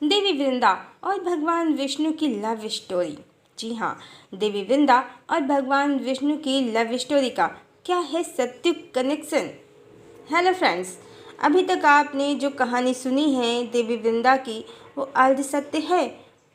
देवी वृंदा और भगवान विष्णु की लव स्टोरी। जी हाँ, देवी वृंदा और भगवान विष्णु की लव स्टोरी का क्या है सत्य कनेक्शन। हेलो फ्रेंड्स, अभी तक आपने जो कहानी सुनी है देवी वृंदा की, वो अर्ध सत्य है,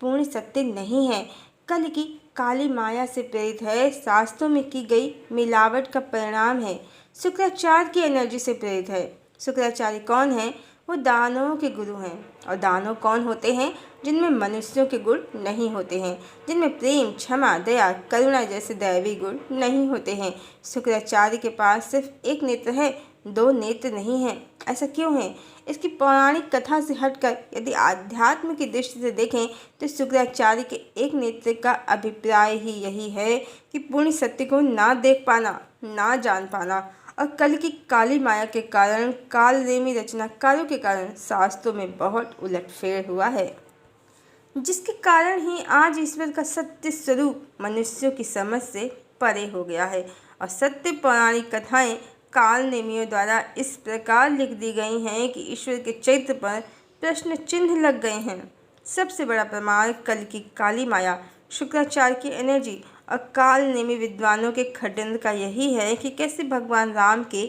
पूर्ण सत्य नहीं है। कल की काली माया से प्रेरित है, शास्त्रों में की गई मिलावट का परिणाम है, शुक्राचार्य की एनर्जी से प्रेरित है। शुक्राचार्य कौन है? वो दानवों के गुरु हैं। और दानव कौन होते हैं? जिनमें मनुष्यों के गुण नहीं होते हैं, जिनमें प्रेम, क्षमा, दया, करुणा जैसे दैवी गुण नहीं होते हैं। शुक्राचार्य के पास सिर्फ एक नेत्र है, दो नेत्र नहीं है। ऐसा क्यों है? इसकी पौराणिक कथा से हटकर यदि आध्यात्म की दृष्टि से देखें तो शुक्राचार्य के एक नेत्र का अभिप्राय ही यही है कि पूर्ण सत्य को ना देख पाना, ना जान पाना, और कल की काली माया के कारण, कालनेमी रचनाकारों के कारण शास्त्रों में बहुत उलटफेर हुआ है, जिसके कारण ही आज ईश्वर का सत्य स्वरूप मनुष्यों की समझ से परे हो गया है। और सत्य पौराणिक कथाएं कालनेमियों द्वारा इस प्रकार लिख दी गई हैं कि ईश्वर के चरित्र पर प्रश्न चिन्ह लग गए हैं। सबसे बड़ा प्रमाण कल की काली माया, शुक्राचार्य की एनर्जी और कालनेमी विद्वानों के खंडन का यही है कि कैसे भगवान राम के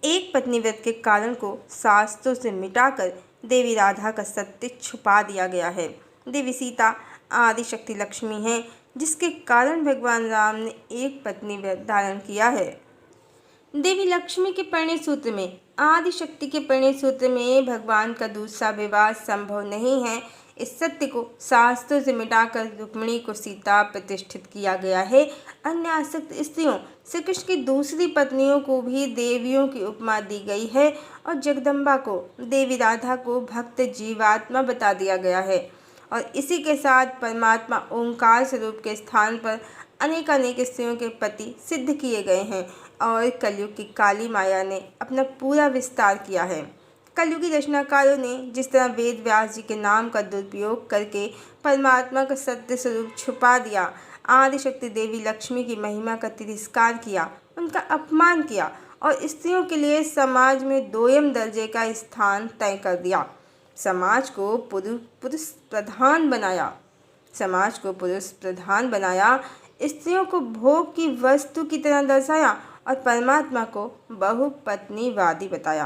एक पत्नी व्रत के कारण को शास्त्रों से मिटाकर देवी राधा का सत्य छुपा दिया गया है। देवी सीता आदि शक्ति लक्ष्मी हैं, जिसके कारण भगवान राम ने एक पत्नी व्रत धारण किया है। देवी लक्ष्मी के परिणय सूत्र में, आदि शक्ति के परिणय सूत्र में भगवान का दूसरा विवाह संभव नहीं है। इस सत्य को शास्त्रों से मिटाकर रुक्मिणी को सीता प्रतिष्ठित किया गया है। अन्य आसक्त स्त्रियों, श्री कृष्ण की दूसरी पत्नियों को भी देवियों की उपमा दी गई है और जगदम्बा को, देवी राधा को भक्त जीवात्मा बता दिया गया है। और इसी के साथ परमात्मा ओंकार स्वरूप के स्थान पर अनेकानेक स्त्रियों के पति सिद्ध किए गए हैं और कलयुग की काली माया ने अपना पूरा विस्तार किया है। कलयुगी रचनाकारों ने जिस तरह वेद व्यास जी के नाम का दुरुपयोग करके परमात्मा का सत्य स्वरूप छुपा दिया, आदिशक्ति देवी लक्ष्मी की महिमा का तिरस्कार किया, उनका अपमान किया और स्त्रियों के लिए समाज में दोयम दर्जे का स्थान तय कर दिया। समाज को पुरुष प्रधान बनाया, स्त्रियों को भोग की वस्तु की तरह दर्शाया और परमात्मा को बहुपत्नीवादी बताया।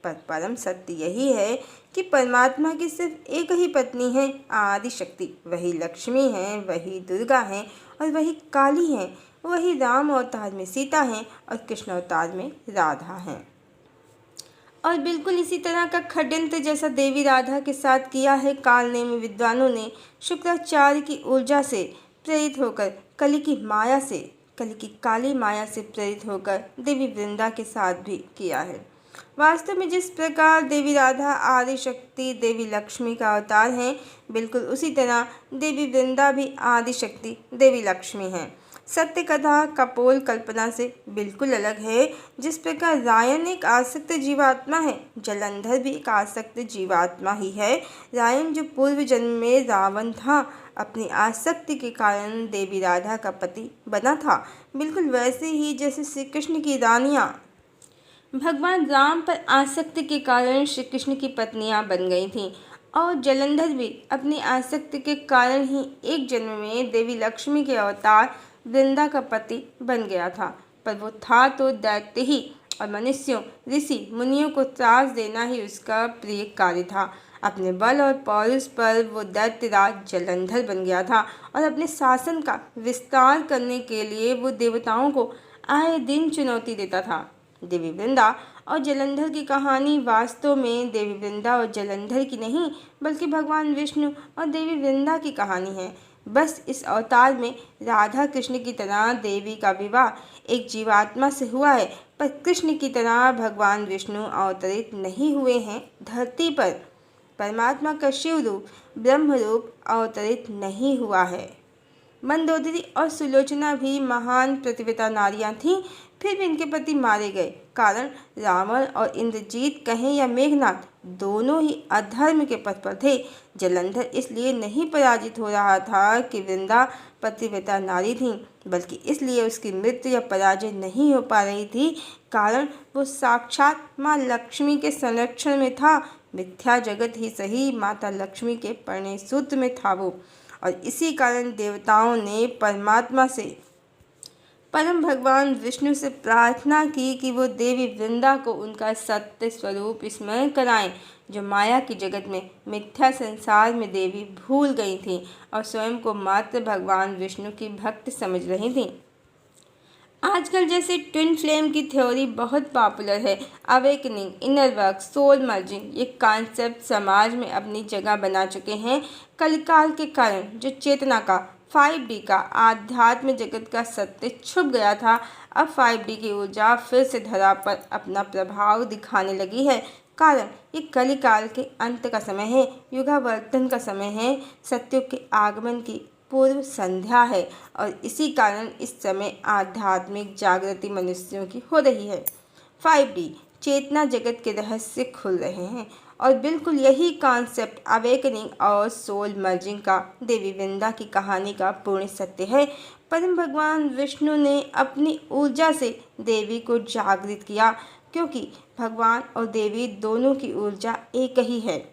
पर परम सत्य यही है कि परमात्मा की सिर्फ एक ही पत्नी है, आदि शक्ति। वही लक्ष्मी है, वही दुर्गा है और वही काली है। वही राम अवतार में सीता है और कृष्ण अवतार में राधा है। और बिल्कुल इसी तरह का षड्यंत्र जैसा देवी राधा के साथ किया है कालनेमी विद्वानों ने, शुक्राचार्य की ऊर्जा से प्रेरित होकर कली की काली माया से प्रेरित होकर देवी वृंदा के साथ भी किया है। वास्तव में जिस प्रकार देवी राधा आदि शक्ति देवी लक्ष्मी का अवतार हैं, बिल्कुल उसी तरह देवी वृंदा भी आदि शक्ति देवी लक्ष्मी हैं। सत्य कथा कपोल कल्पना से बिल्कुल अलग है। जिस प्रकार रायन एक आसक्त जीवात्मा है, जलंधर भी एक आसक्त जीवात्मा ही है। रायन जो पूर्व जन्म में रावण था, अपनी आसक्ति के कारण देवी राधा का पति बना था। बिल्कुल वैसे ही जैसे श्री कृष्ण की रानियाँ भगवान राम पर आसक्ति के कारण श्री कृष्ण की पत्नियां बन गई थीं, और जलंधर भी अपनी आसक्ति के कारण ही एक जन्म में देवी लक्ष्मी के अवतार वृंदा का पति बन गया था। पर वो था तो दैत्य ही, और मनुष्यों, ऋषि मुनियों को त्रास देना ही उसका प्रिय कार्य था। अपने बल और पौरुष पर वो दैत्यराज जलंधर बन गया था और अपने शासन का विस्तार करने के लिए वो देवताओं को आए दिन चुनौती देता था। देवी वृंदा और जलंधर की कहानी वास्तव में देवी वृंदा और जलंधर की नहीं, बल्कि भगवान विष्णु और देवी वृंदा की कहानी है। बस इस अवतार में राधा कृष्ण की तरह देवी का विवाह एक जीवात्मा से हुआ है, पर कृष्ण की तरह भगवान विष्णु अवतरित नहीं हुए हैं धरती पर। परमात्मा का शिव रूप, ब्रह्म रूप अवतरित नहीं हुआ है। मंदोदरी और सुलोचना भी महान प्रतिव्रता नारियां थीं, फिर भी इनके पति मारे गए। कारण रावण और इंद्रजीत कहें या मेघनाथ, दोनों ही अधर्म के पथ पर थे। जलंधर इसलिए नहीं पराजित हो रहा था कि वृंदा पतिव्रता नारी थी, बल्कि इसलिए उसकी मृत्यु या पराजय नहीं हो पा रही थी, कारण वो साक्षात माँ लक्ष्मी के संरक्षण में था। मिथ्या जगत ही सही माता लक्ष्मी के परिणय सूत्र में था वो। और इसी कारण देवताओं ने परमात्मा से, परम भगवान विष्णु से प्रार्थना की कि वो देवी वृंदा को उनका सत्य स्वरूप स्मरण कराएं, जो माया की जगत में मिथ्या संसार में देवी भूल गई थीं और स्वयं को मात्र भगवान विष्णु की भक्त समझ रही थीं। आजकल जैसे ट्विन फ्लेम की थ्योरी बहुत पॉपुलर है, awakening, inner work, soul merging, ये कॉन्सेप्ट समाज में अपनी जगह बना चुके हैं। कलिकाल के कारण जो चेतना का 5D का आध्यात्म जगत का सत्य छुप गया था, अब 5D की ऊर्जा फिर से धरा पर अपना प्रभाव दिखाने लगी है। कारण ये कलिकाल के अंत का समय है, युगावर्तन का समय है, सत्युग के आगमन की पूर्व संध्या है और इसी कारण इस समय आध्यात्मिक जागृति मनुष्यों की हो रही है। 5D चेतना जगत के रहस्य खुल रहे हैं और बिल्कुल यही कॉन्सेप्ट अवेकनिंग और सोल मर्जिंग का देवी वृंदा की कहानी का पूर्ण सत्य है। परम भगवान विष्णु ने अपनी ऊर्जा से देवी को जागृत किया, क्योंकि भगवान और देवी दोनों की ऊर्जा एक ही है।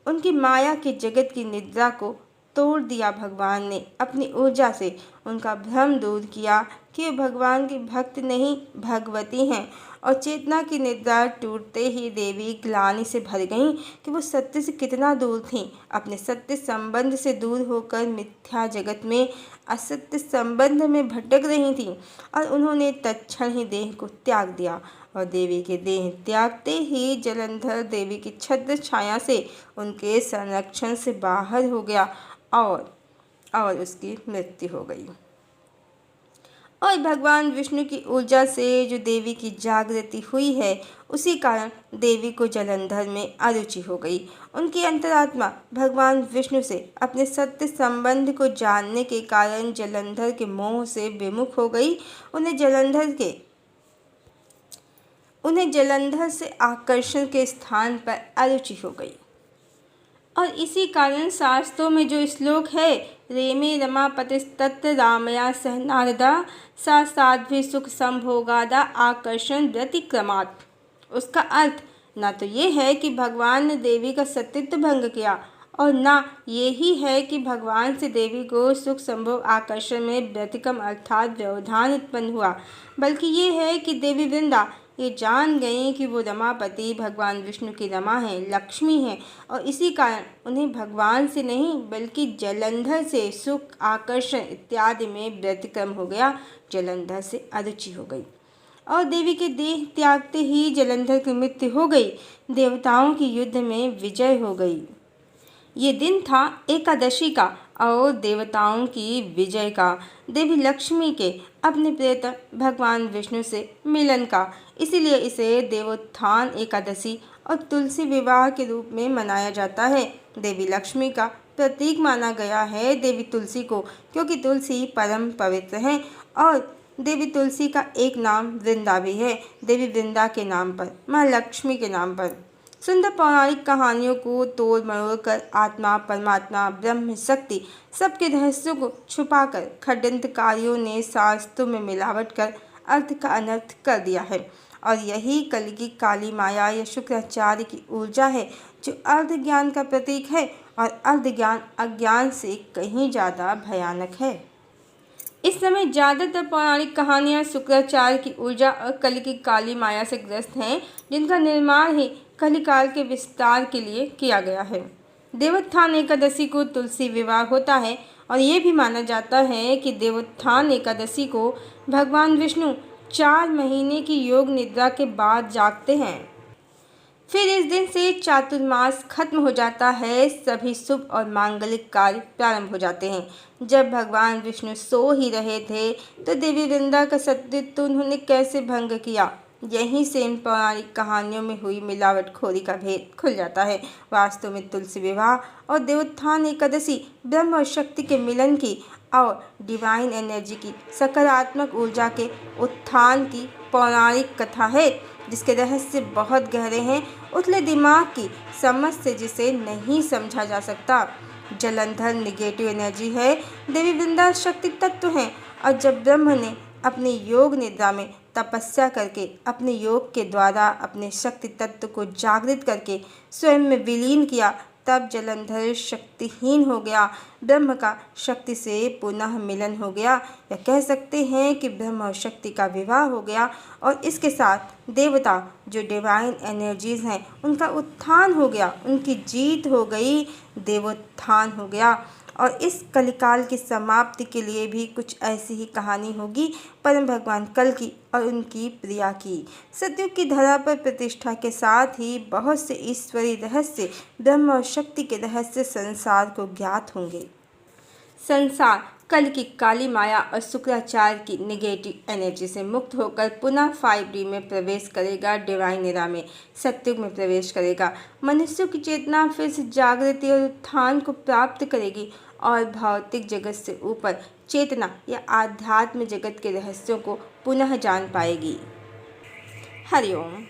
उनकी माया के जगत की निद्रा को तोड़ दिया भगवान ने अपनी ऊर्जा से, उनका भ्रम दूर किया कि वे भगवान की भक्त नहीं भगवती हैं। और चेतना की निद्रा टूटते ही देवी ग्लानि से भर गईं कि वो सत्य से कितना दूर थीं। अपने सत्य संबंध से दूर होकर मिथ्या जगत में असत्य संबंध में भटक रही थीं और उन्होंने तत्क्षण ही देह को त्याग दिया। और देवी के देह त्यागते ही जलंधर देवी की छत्र छाया से उनके संरक्षण से बाहर हो गया और उसकी मृत्यु हो गई। और भगवान विष्णु की ऊर्जा से जो देवी की जागृति हुई है, उसी कारण देवी को जलंधर में अरुचि हो गई। उनकी अंतरात्मा भगवान विष्णु से अपने सत्य संबंध को जानने के कारण जलंधर के मोह से विमुख हो गई। उन्हें जलंधर से आकर्षण के स्थान पर अरुचि हो गई। और इसी कारण शास्त्रों में जो श्लोक है, रेमे रमापतिस्तत्र रामया सह नारदा सा साध्वी सुख संभोगादा आकर्षण व्यतिक्रमात्, उसका अर्थ ना तो ये है कि भगवान ने देवी का सतीत्व भंग किया और ना ये ही है कि भगवान से देवी को सुख संभोग आकर्षण में व्यतिक्रम अर्थात व्यवधान उत्पन्न हुआ, बल्कि ये है कि देवी वृंदा ये जान गई कि वो रमापति भगवान विष्णु की रमा है, लक्ष्मी है, और इसी कारण उन्हें भगवान से नहीं बल्कि जलंधर से सुख आकर्षण इत्यादि में व्यतिक्रम हो गया, जलंधर से अरुचि हो गई। और देवी के देह त्यागते ही जलंधर की मृत्यु हो गई, देवताओं की युद्ध में विजय हो गई। ये दिन था एकादशी का और देवताओं की विजय का, देवी लक्ष्मी के अपने प्रियतम भगवान विष्णु से मिलन का। इसीलिए इसे देवोत्थान एकादशी और तुलसी विवाह के रूप में मनाया जाता है। देवी लक्ष्मी का प्रतीक माना गया है देवी तुलसी को, क्योंकि तुलसी परम पवित्र है और देवी तुलसी का एक नाम वृंदा भी है, देवी वृंदा के नाम पर, माँ लक्ष्मी के नाम पर। सुंदर पौराणिक कहानियों को तोड़ मरोड़ कर आत्मा, परमात्मा, ब्रह्म, शक्ति सबके रहस्यों को छुपाकर षड्यंत्रकारियों ने शास्त्रों में मिलावट कर अर्थ का अनर्थ कर दिया है। और यही कल की काली माया या शुक्राचार्य की ऊर्जा है, जो अर्ध ज्ञान का प्रतीक है और अर्ध ज्ञान अज्ञान से कहीं ज़्यादा भयानक है। इस समय ज़्यादातर पौराणिक कहानियाँ शुक्राचार्य की ऊर्जा और कल की काली माया से ग्रस्त हैं, जिनका निर्माण ही कलिकाल के विस्तार के लिए किया गया है। देवोत्थान एकादशी को तुलसी विवाह होता है और ये भी माना जाता है कि देवोत्थान एकादशी को भगवान विष्णु 4 महीने की योग निद्रा के बाद जागते हैं। फिर इस दिन से चातुर्मास खत्म हो जाता है, सभी शुभ और मांगलिक कार्य प्रारंभ हो जाते हैं। जब भगवान विष्णु सो ही रहे थे तो देवी वृंदा का सतीत्व उन्होंने कैसे भंग किया, यहीं से इन पौराणिक कहानियों में हुई मिलावटखोरी का भेद खुल जाता है। वास्तव में तुलसी विवाह और देवोत्थान एकादशी ब्रह्म और शक्ति के मिलन की और डिवाइन एनर्जी की सकारात्मक ऊर्जा के उत्थान की पौराणिक कथा है, जिसके रहस्य बहुत गहरे हैं, उथले दिमाग की समझ से जिसे नहीं समझा जा सकता। जलंधर निगेटिव एनर्जी है, देवी वृंदा शक्ति तत्व हैं, और जब ब्रह्म ने अपनी योग निद्रा में तपस्या करके अपने योग के द्वारा अपने शक्ति तत्व को जागृत करके स्वयं में विलीन किया, तब जलंधर शक्तिहीन हो गया। ब्रह्म का शक्ति से पुनः मिलन हो गया, या कह सकते हैं कि ब्रह्म और शक्ति का विवाह हो गया, और इसके साथ देवता जो डिवाइन एनर्जीज हैं उनका उत्थान हो गया, उनकी जीत हो गई, देवोत्थान हो गया। और इस कलिकाल की समाप्ति के लिए भी कुछ ऐसी ही कहानी होगी परम भगवान कल की और उनकी प्रिया की। सतयुग की धरा पर प्रतिष्ठा के साथ ही बहुत से ईश्वरीय रहस्य, ब्रह्म और शक्ति के रहस्य संसार को ज्ञात होंगे। संसार कल की काली माया और शुक्राचार्य की नेगेटिव एनर्जी से मुक्त होकर पुनः 5D में प्रवेश करेगा, डिवाइन एरा में, सतयुग में प्रवेश करेगा। मनुष्यों की चेतना फिर से जागृति और उत्थान को प्राप्त करेगी और भौतिक जगत से ऊपर चेतना या आध्यात्म जगत के रहस्यों को पुनः जान पाएगी। हरिओम।